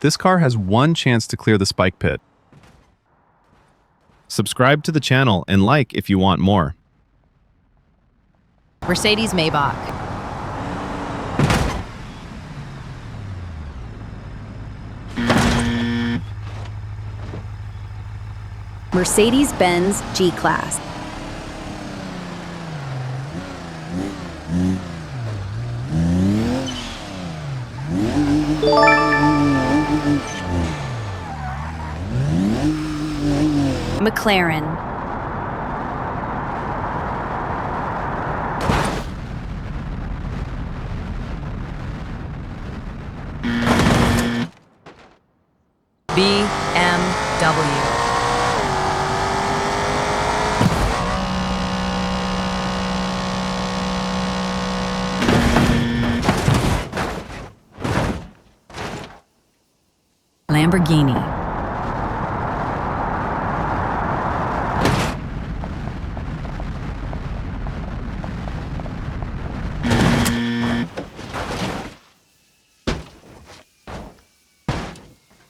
This car has one chance to clear the spike pit. Subscribe to the channel and like if you want more. Mercedes Maybach. Mercedes-Benz G-Class. McLaren. BeamNG. Lamborghini.